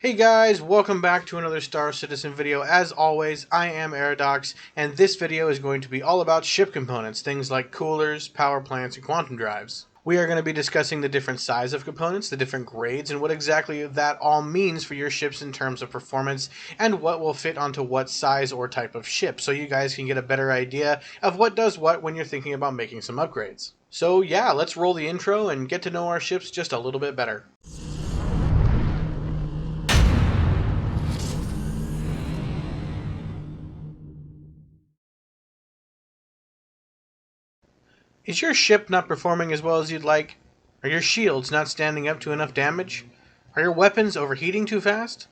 Hey guys, welcome back to another Star Citizen video. As always, I am AeroDox, and this video is going to be all about ship components, things like coolers, power plants, and quantum drives. We are going to be discussing the different size of components, the different grades, and what exactly that all means for your ships in terms of performance, and what will fit onto what size or type of ship, so you guys can get a better idea of what does what when you're thinking about making some upgrades. So yeah, let's roll the intro and get to know our ships just a little bit better. Is your ship not performing as well as you'd like? Are your shields not standing up to enough damage? Are your weapons overheating too fast?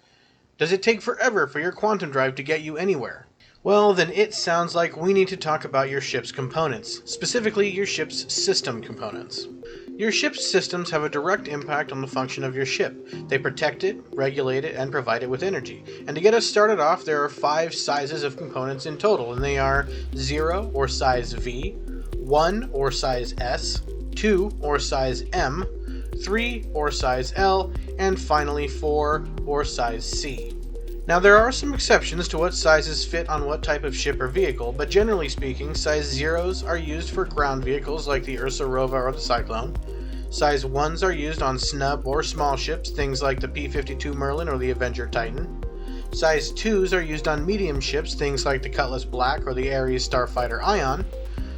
Does it take forever for your quantum drive to get you anywhere? Well, then it sounds like we need to talk about your ship's components, specifically your ship's system components. Your ship's systems have a direct impact on the function of your ship. They protect it, regulate it, and provide it with energy. And to get us started off, there are 5 sizes of components in total, and they are 0 or size V, 1 or size S, 2 or size M, 3 or size L, and finally 4 or size C. Now there are some exceptions to what sizes fit on what type of ship or vehicle, but generally speaking, size 0s are used for ground vehicles like the Ursa Rova or the Cyclone. Size 1s are used on snub or small ships, things like the P-52 Merlin or the Avenger Titan. Size 2s are used on medium ships, things like the Cutlass Black or the Ares Starfighter Ion.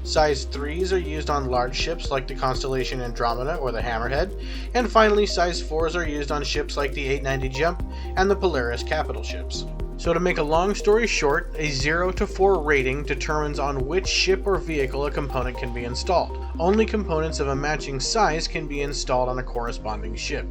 Size 3s are used on large ships like the Constellation Andromeda or the Hammerhead, and finally size 4s are used on ships like the 890 Jump and the Polaris Capital ships. So to make a long story short, a 0 to 4 rating determines on which ship or vehicle a component can be installed. Only components of a matching size can be installed on a corresponding ship.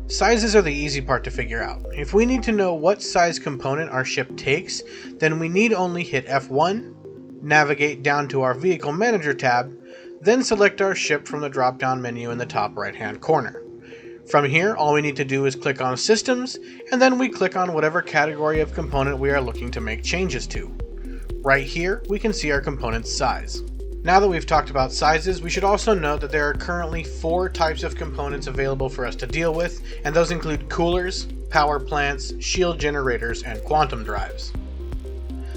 Sizes are the easy part to figure out. If we need to know what size component our ship takes, then we need only hit F1, navigate down to our Vehicle Manager tab, then select our ship from the drop-down menu in the top right-hand corner. From here, all we need to do is click on Systems, and then we click on whatever category of component we are looking to make changes to. Right here, we can see our component's size. Now that we've talked about sizes, we should also note that there are currently 4 types of components available for us to deal with, and those include coolers, power plants, shield generators, and quantum drives.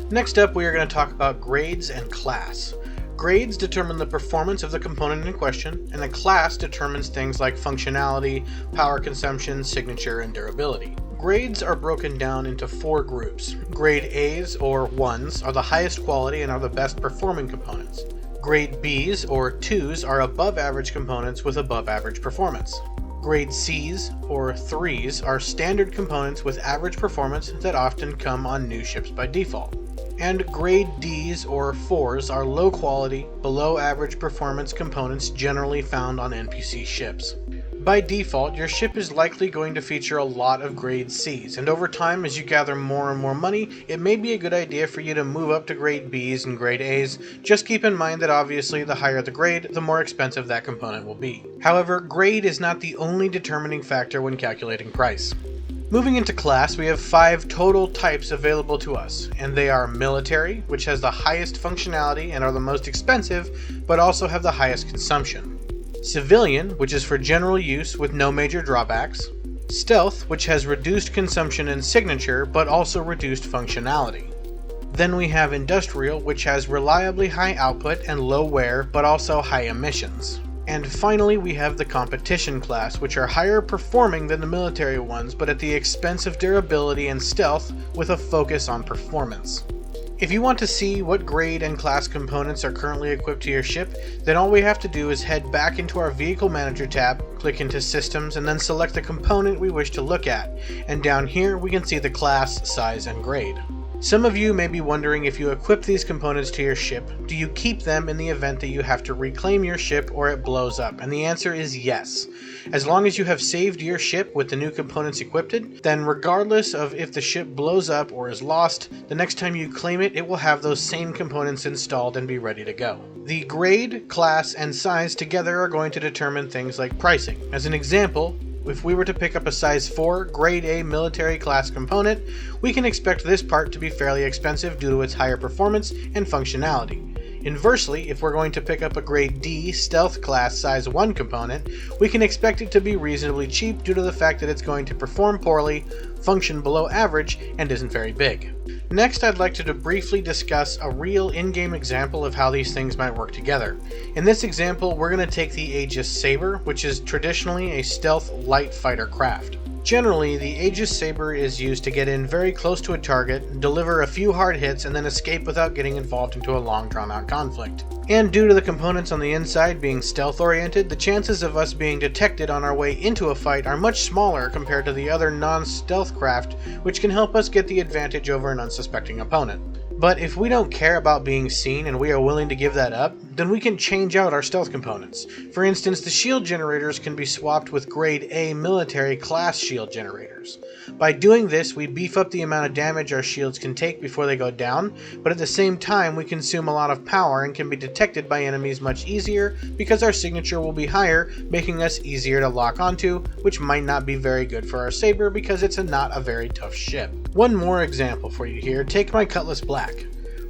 Next up, we are going to talk about grades and class. Grades determine the performance of the component in question, and the class determines things like functionality, power consumption, signature, and durability. Grades are broken down into 4 groups. Grade A's, or 1s, are the highest quality and are the best performing components. Grade B's, or 2s, are above average components with above average performance. Grade C's, or 3s, are standard components with average performance that often come on new ships by default. And Grade D's or 4s are low quality, below average performance components generally found on NPC ships. By default, your ship is likely going to feature a lot of Grade C's, and over time as you gather more and more money, it may be a good idea for you to move up to Grade B's and Grade A's. Just keep in mind that obviously the higher the grade, the more expensive that component will be. However, grade is not the only determining factor when calculating price. Moving into class, we have 5 total types available to us, and they are military, which has the highest functionality and are the most expensive, but also have the highest consumption. Civilian, which is for general use with no major drawbacks. Stealth, which has reduced consumption and signature, but also reduced functionality. Then we have industrial, which has reliably high output and low wear, but also high emissions. And finally, we have the competition class, which are higher performing than the military ones, but at the expense of durability and stealth with a focus on performance. If you want to see what grade and class components are currently equipped to your ship, then all we have to do is head back into our Vehicle Manager tab, click into Systems, and then select the component we wish to look at. And down here, we can see the class, size, and grade. Some of you may be wondering, if you equip these components to your ship, do you keep them in the event that you have to reclaim your ship or it blows up? And the answer is yes. As long as you have saved your ship with the new components equipped, then regardless of if the ship blows up or is lost, the next time you claim it, it will have those same components installed and be ready to go. The grade, class, and size together are going to determine things like pricing. As an example, if we were to pick up a size 4 Grade A military class component, we can expect this part to be fairly expensive due to its higher performance and functionality. Inversely, if we're going to pick up a grade D stealth class size 1 component, we can expect it to be reasonably cheap due to the fact that it's going to perform poorly, function below average, and isn't very big. Next, I'd like to briefly discuss a real in-game example of how these things might work together. In this example, we're going to take the Aegis Saber, which is traditionally a stealth light fighter craft. Generally, the Aegis Saber is used to get in very close to a target, deliver a few hard hits, and then escape without getting involved into a long drawn-out conflict. And due to the components on the inside being stealth-oriented, the chances of us being detected on our way into a fight are much smaller compared to the other non-stealth craft, which can help us get the advantage over an unsuspecting opponent. But if we don't care about being seen and we are willing to give that up, then we can change out our stealth components. For instance, the shield generators can be swapped with grade A military class shield generators. By doing this, we beef up the amount of damage our shields can take before they go down, but at the same time we consume a lot of power and can be detected by enemies much easier because our signature will be higher, making us easier to lock onto, which might not be very good for our Saber because it's not a very tough ship. One more example for you here, take my Cutlass Black.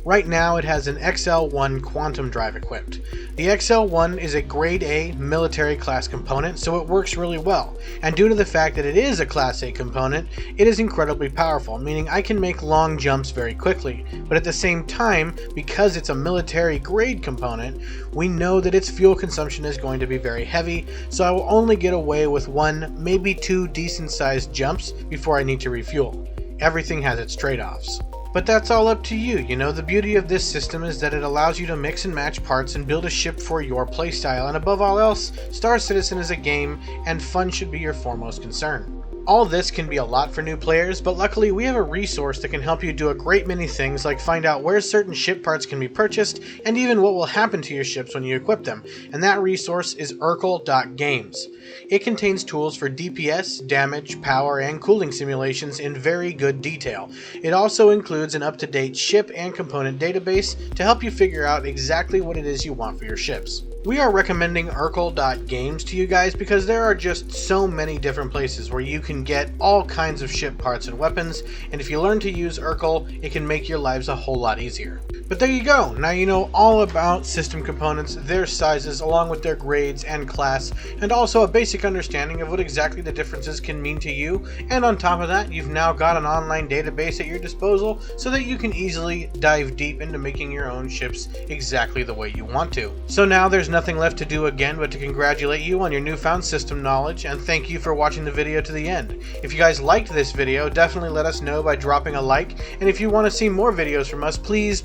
Right now it has an XL1 quantum drive equipped. The XL1 is a grade A military class component, so it works really well, and due to the fact that it is a class A component, it is incredibly powerful, meaning I can make long jumps very quickly, but at the same time, because it's a military grade component, we know that its fuel consumption is going to be very heavy, so I will only get away with 1, maybe 2 decent sized jumps before I need to refuel. Everything has its trade-offs. But that's all up to you. You know, the beauty of this system is that it allows you to mix and match parts and build a ship for your playstyle, and above all else, Star Citizen is a game, and fun should be your foremost concern. All this can be a lot for new players, but luckily we have a resource that can help you do a great many things like find out where certain ship parts can be purchased, and even what will happen to your ships when you equip them, and that resource is Erkul.games. It contains tools for DPS, damage, power, and cooling simulations in very good detail. It also includes an up-to-date ship and component database to help you figure out exactly what it is you want for your ships. We are recommending Erkul.games to you guys because there are just so many different places where you can get all kinds of ship parts and weapons, and if you learn to use Erkul, it can make your lives a whole lot easier. But there you go, now you know all about system components, their sizes, along with their grades and class, and also a basic understanding of what exactly the differences can mean to you, and on top of that, you've now got an online database at your disposal so that you can easily dive deep into making your own ships exactly the way you want to. So now there's nothing left to do again but to congratulate you on your newfound system knowledge, and thank you for watching the video to the end. If you guys liked this video, definitely let us know by dropping a like, and if you want to see more videos from us, please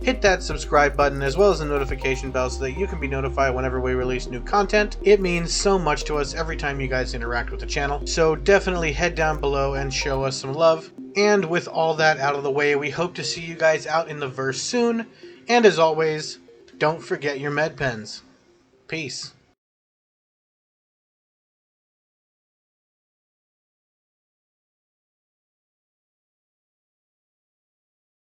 hit that subscribe button as well as the notification bell so that you can be notified whenever we release new content. It means so much to us every time you guys interact with the channel, so definitely head down below and show us some love. And with all that out of the way, we hope to see you guys out in the verse soon, and as always, don't forget your med pens. Peace.